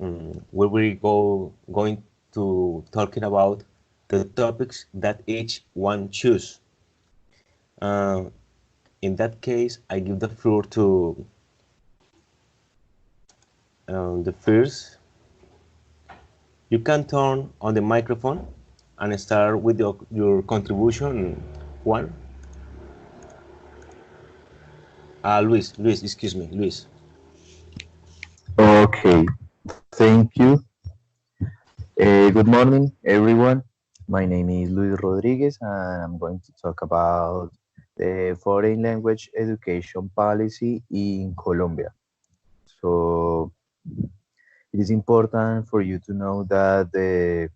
we will going to talking about the topics that each one choose. In that case, I give the floor to the first. You can turn on the microphone and start with your contribution, Juan. Luis, excuse me, Luis. Okay, thank you. Good morning, everyone. My name is Luis Rodriguez, and I'm going to talk about the foreign language education policy in Colombia. So, it is important for you to know that the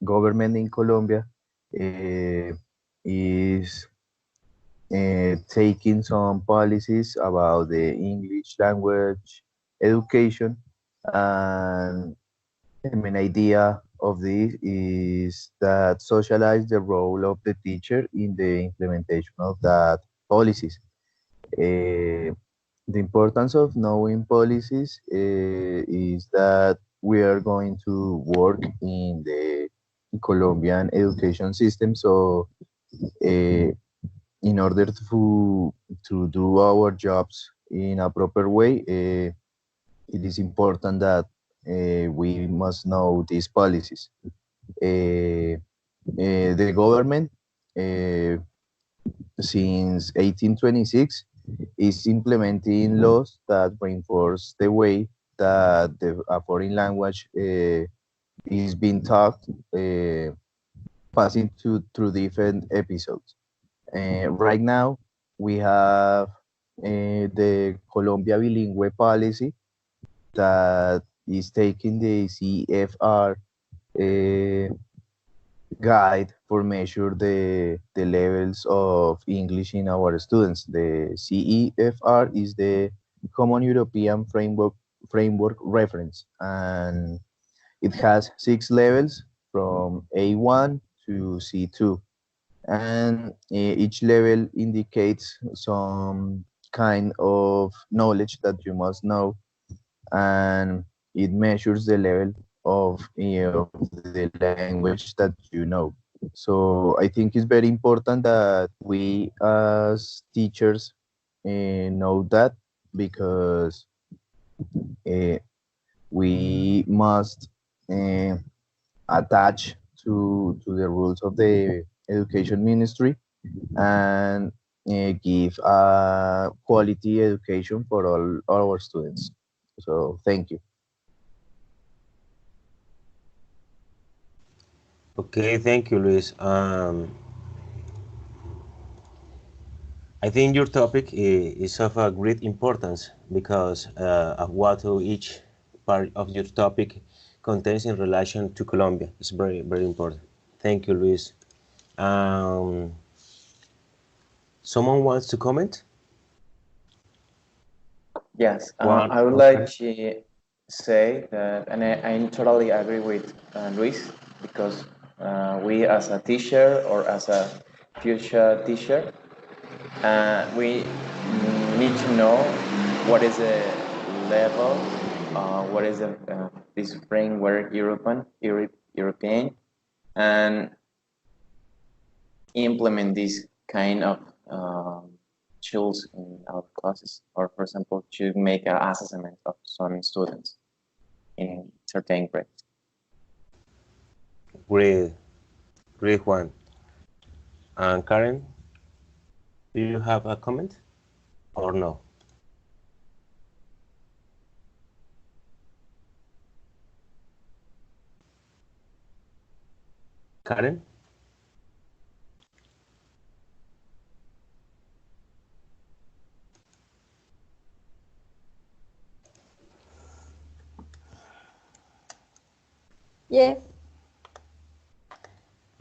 government in Colombia is taking some policies about the English language education, and the main idea of this is that socialize the role of the teacher in the implementation of that policies. Uh, the importance of knowing policies is that we are going to work in the Colombian education system. So, uh, in order to do our jobs in a proper way, it is important that we must know these policies. The government, uh, since 1826, is implementing laws that reinforce the way that a foreign language is being taught, passing through different episodes. Right now, we have the Colombia bilingual policy that is taking the CFR uh, guide for measure the levels of English in our students. The CEFR is the Common European Framework Reference, and it has 6 levels from A1 to C2, and each level indicates some kind of knowledge that you must know, and it measures the level of, of the language that you know. So I think it's very important that we as teachers know that, because uh, we must uh, attach to the rules of the education ministry, and give a quality education for all our students. So thank you. Okay, thank you, Luis. I think your topic is of a great importance because of what each part of your topic contains in relation to Colombia. It's very, very important. Thank you, Luis. Um, Someone wants to comment? Yes, One, I would like okay. to say that, and I totally agree with Luis, because we as a teacher or as a future teacher, we need to know what is the level, what is the, this framework European, and implement this kind of tools in our classes, or for example, to make an assessment of some students in certain grades. Great, great one. And Karen, do you have a comment or no? Karen? Yes,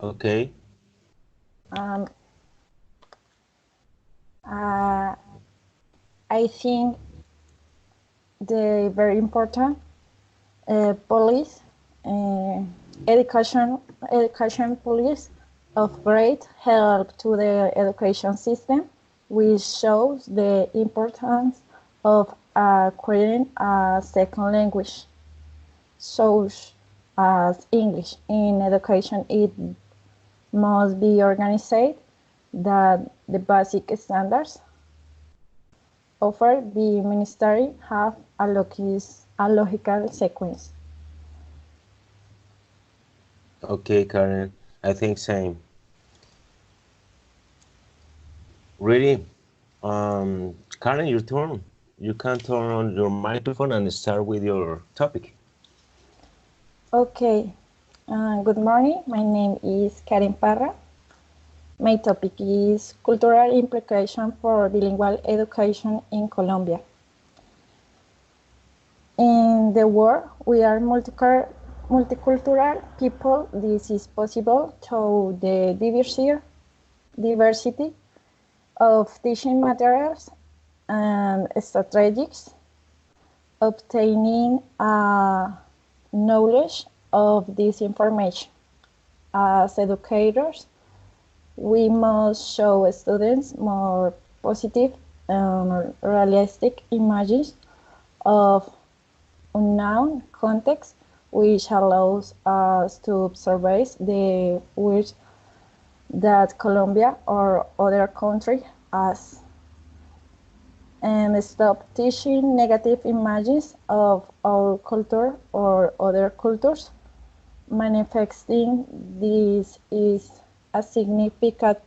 Okay. um, uh, I think the very important police, uh, education police of great help to the education system, which shows the importance of acquiring a second language. such as English. In education, it must be organized that the basic standards offered the ministry have a logical sequence. Okay, Karen, I think same. Really, Karen, your turn. You can turn on your microphone and start with your topic. Okay, good morning. My name is Karen Parra. My topic is cultural implication for bilingual education in Colombia. In the world, we are multicultural people. This is possible through the diversity of teaching materials and strategies, obtaining a knowledge of this information. As educators, we must show students more positive and realistic images of unknown context, which allows us to observe the ways that Colombia or other country has, and stop teaching negative images of our culture or other cultures. Manifesting this is a significant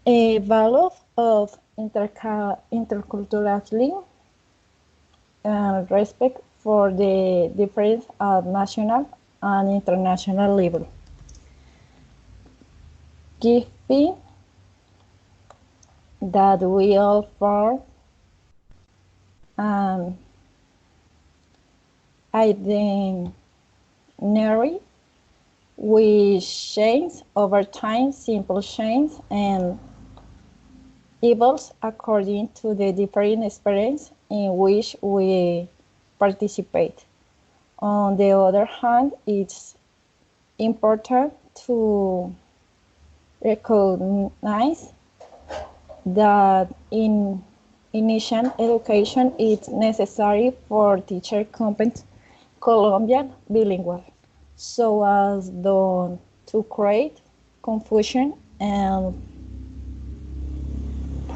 value of interculturalism and respect for the difference at national and international level. Given that we all form an itinerary which changes over time, simple change, and evolves according to the different experience in which we participate. On the other hand, it's important to recognize that in initial education it's necessary for teacher competent Colombian bilingual so as don't to create confusion and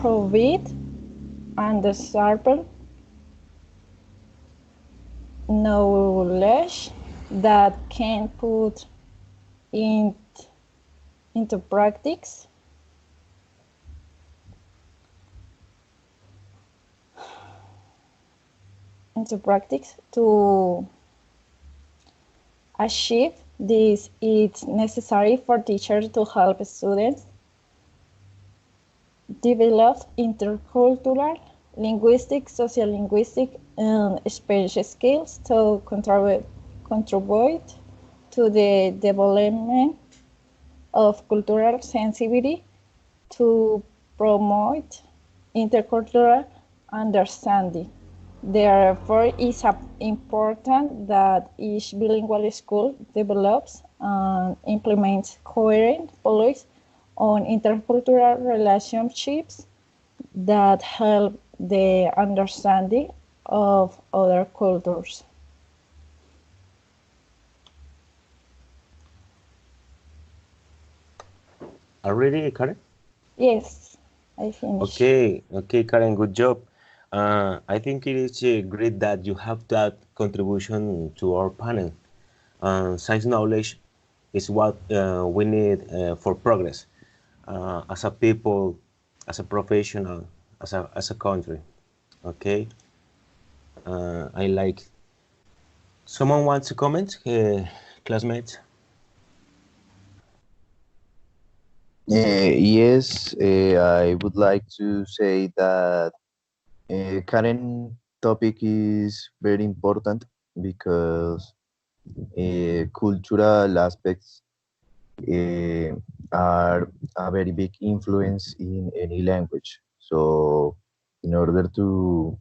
provide undesirable knowledge that can put into practice to achieve this. It's necessary for teachers to help students develop intercultural, linguistic, sociolinguistic, and Spanish skills to contribute to the development of cultural sensitivity, to promote intercultural understanding. Therefore, it's important that each bilingual school develops and implements coherent policies on intercultural relationships that help the understanding of other cultures. Already, Karen? Yes, I finished. Okay, Karen, good job. I think it is great that you have that contribution to our panel. Science knowledge is what we need for progress as a people, as a professional, as a country. Okay, I like. Someone wants to comment, classmates? Yes, I would like to say that current topic is very important because cultural aspects uh, are a very big influence in any language. So, in order to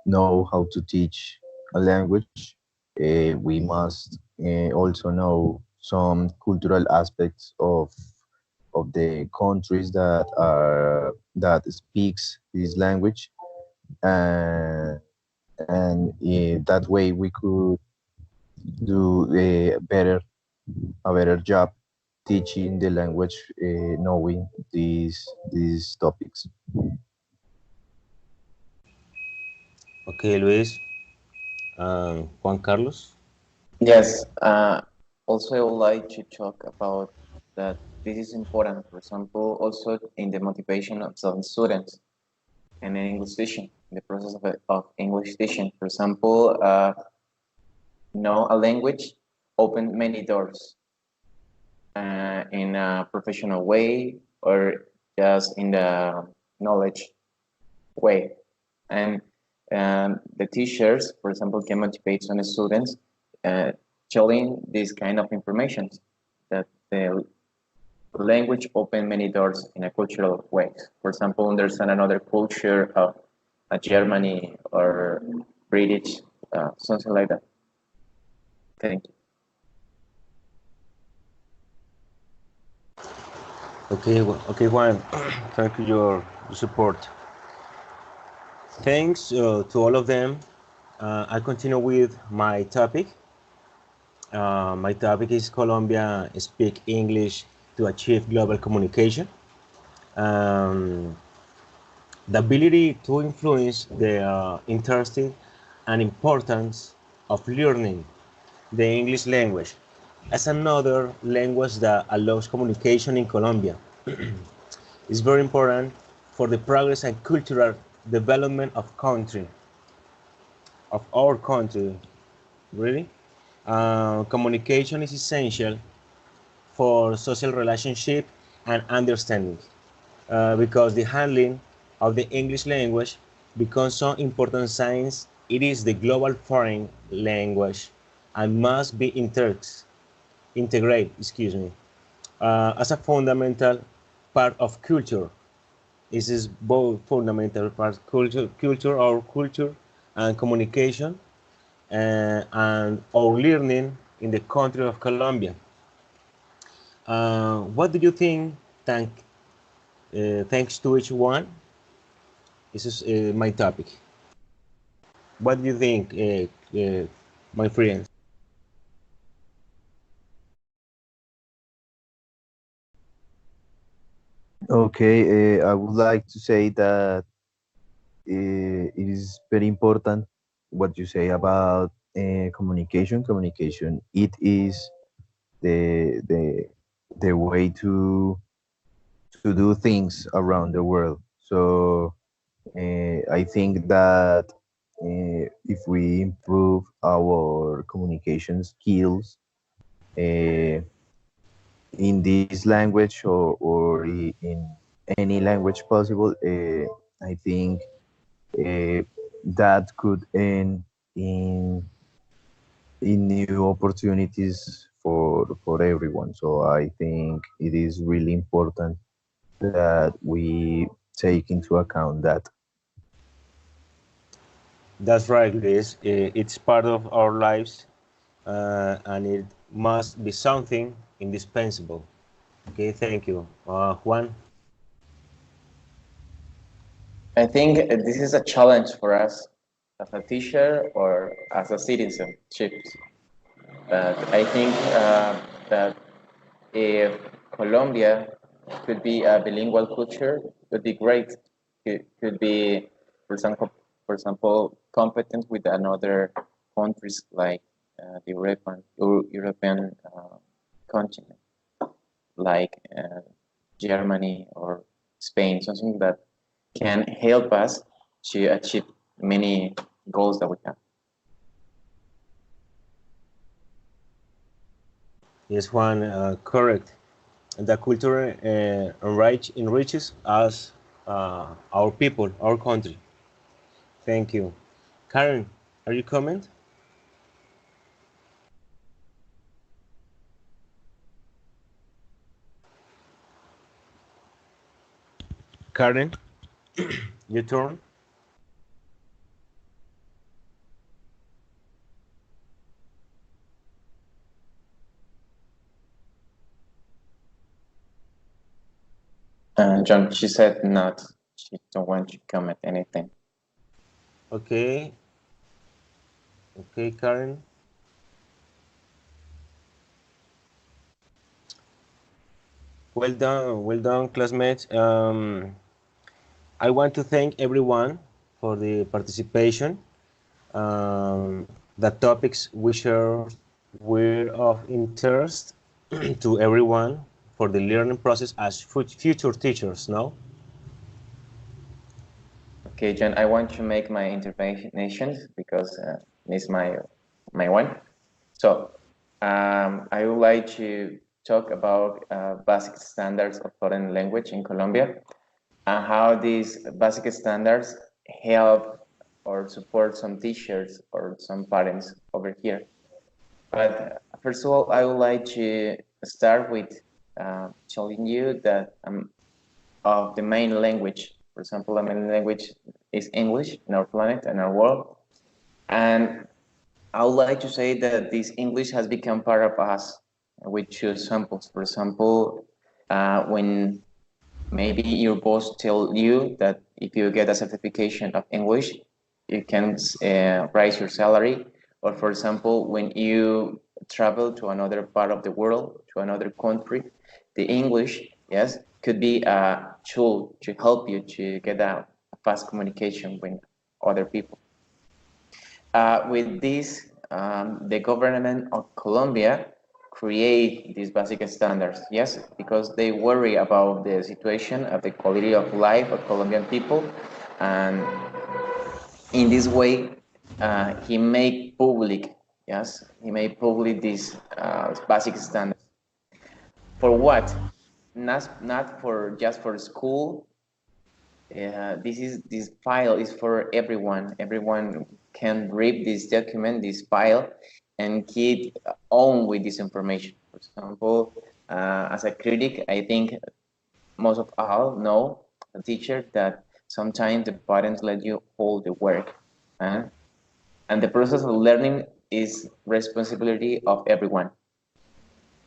know how to teach a language, we must also know some cultural aspects of the countries that speaks this language, and and that way we could do a better job teaching the language, knowing these topics. Okay, Luis. Juan Carlos. Yes. Also, I would like to talk about that this is important. For example, also in the motivation of some students and in English teaching, in the process of English teaching. For example, know a language open many doors in a professional way or just in the knowledge way. And the teachers, for example, can motivate some students uh, telling this kind of information that the language open many doors in a cultural way. For example, understand another culture of Germany or British, something like that. Thank you. Okay, okay, Juan. Thank you your support. Thanks to all of them. I continue with my topic. My topic is Colombia speak English to achieve global communication. Um, the ability to influence the interest and importance of learning the English language as another language that allows communication in Colombia is very important for the progress and cultural development of our country. Really, communication is essential for social relationship and understanding because the handling of the English language becomes so important since it is the global foreign language and must be integrated, as a fundamental part of culture. This is both fundamental part our culture and communication and our learning in the country of Colombia. What do you think? Thanks to each one. This is my topic. What do you think, my friends? Okay, I would like to say that it is very important what you say about communication. Communication, it is the the way to do things around the world. So I think that if we improve our communication skills in this language or in any language possible, I think uh, that could end in new opportunities for everyone. So I think it is really important that we take into account that. That's right, Luis. It's part of our lives, and it must be something indispensable. Okay, thank you, Juan. I think this is a challenge for us as a teacher or as a citizenship. But I think that if Colombia could be a bilingual culture, would be great. Could be, for example, competent with another countries like the European continent, like Germany or Spain, something that can help us to achieve many goals that we have. Yes, Juan, correct. The culture enriches us, our people, our country. Thank you. Karen, are you comment? Karen, your turn. John, she said not. She don't want to comment anything. Okay. Okay, Karen. Well done, classmates. I want to thank everyone for the participation. The topics we shared were of interest to everyone for the learning process as future teachers, no? Okay, John, I want to make my intervention because it's my one. So I would like to talk about basic standards of foreign language in Colombia and how these basic standards help or support some teachers or some parents over here. But first of all, I would like to start with telling you that of the main language. For example, the main language is English in our planet and our world. And I would like to say that this English has become part of us. We choose samples. For example, when maybe your boss tell you that if you get a certification of English, you can raise your salary. Or for example, when you travel to another part of the world, to another country, the English, yes, could be a tool to help you to get a fast communication with other people. With this, the government of Colombia create these basic standards, yes, because they worry about the situation of the quality of life of Colombian people, and in this way, he made public, yes, he made public these basic standards. For what? Not for just for school. This file is for everyone. Everyone can read this document, this file, and keep on with this information. For example, as a critic, I think most of all know a teacher that sometimes the parents let you hold the work, uh, and the process of learning is responsibility of everyone.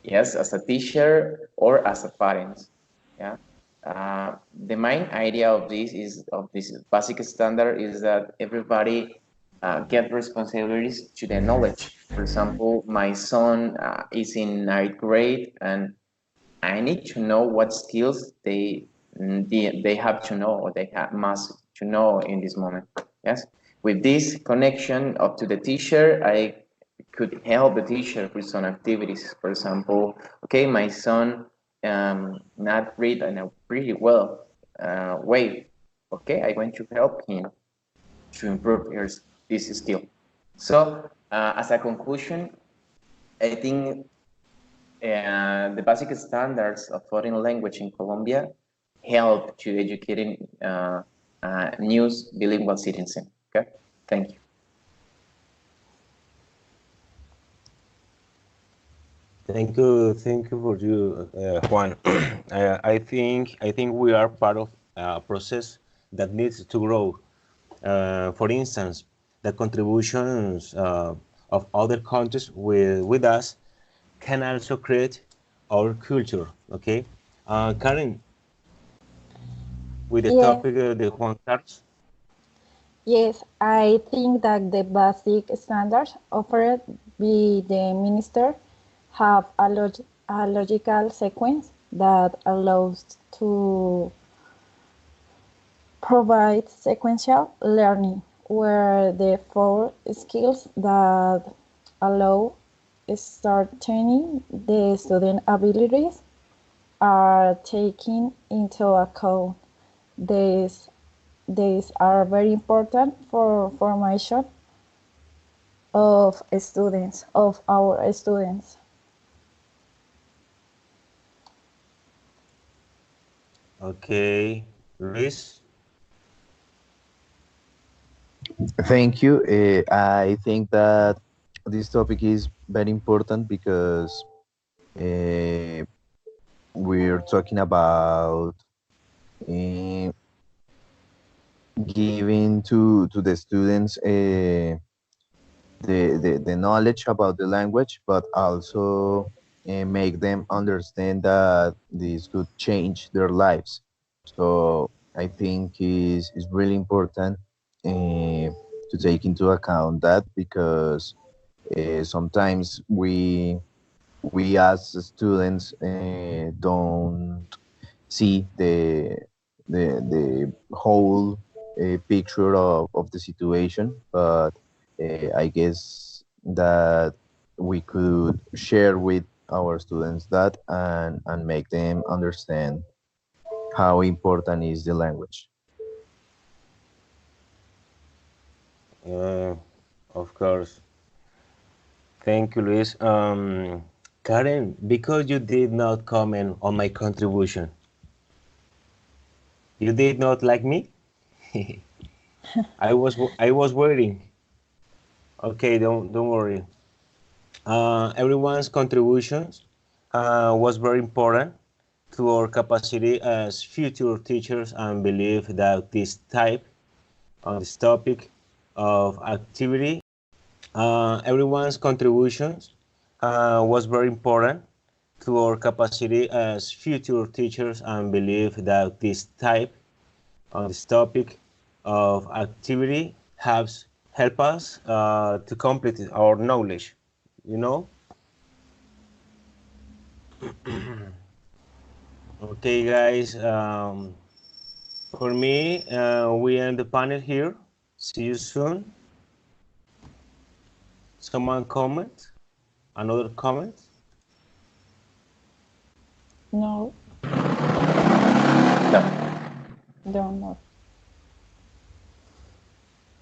Yes, as a teacher or as a parent. Yeah. The main idea of this basic standard is that everybody get responsibilities to the knowledge. For example, my son is in ninth grade, and I need to know what skills they have to know or they have must to know in this moment. Yes, with this connection up to the teacher, I could help the teacher with some activities. For example, okay, my son not read in a pretty well way. Okay, I want to help him to improve this skill. So, as a conclusion, I think the basic standards of foreign language in Colombia help to educating new bilingual citizens. Okay, thank you. Thank you for you, Juan. I think we are part of a process that needs to grow. For instance, the contributions of other countries with us can also create our culture. Okay, Karen, with the Yes, topic the Juan Carlos. yes, I think that the basic standards offered by the minister have a logical sequence that allows to provide sequential learning, where the four skills that allow strengthening the student abilities are taken into account. These, these are very important for formation of students, of our students. Okay, Luis. Thank you. I think that this topic is very important because uh, we're talking about uh, giving to the students the knowledge about the language, but also make them understand that this could change their lives. So I think is really important. to take into account that, because sometimes we as students don't see the whole picture of the situation. But I guess that we could share with our students that, and make them understand how important is the language. Uh, of course. Thank you, Luis. Karen, because you did not comment on my contribution, you did not like me? I was waiting. Okay, don't worry. Everyone's contributions was very important to our capacity as future teachers, and believe that this type on this topic of activity, everyone's contributions was very important to our capacity as future teachers, and believe that this type on this topic of activity has help us to complete our knowledge, you know. Okay, guys, for me, we end the panel here. See you soon. Someone comment? Another comment? No, No. don't know.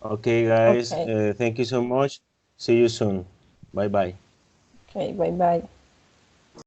Okay, guys, Okay. thank you so much. See you soon. Bye bye. Okay, bye bye.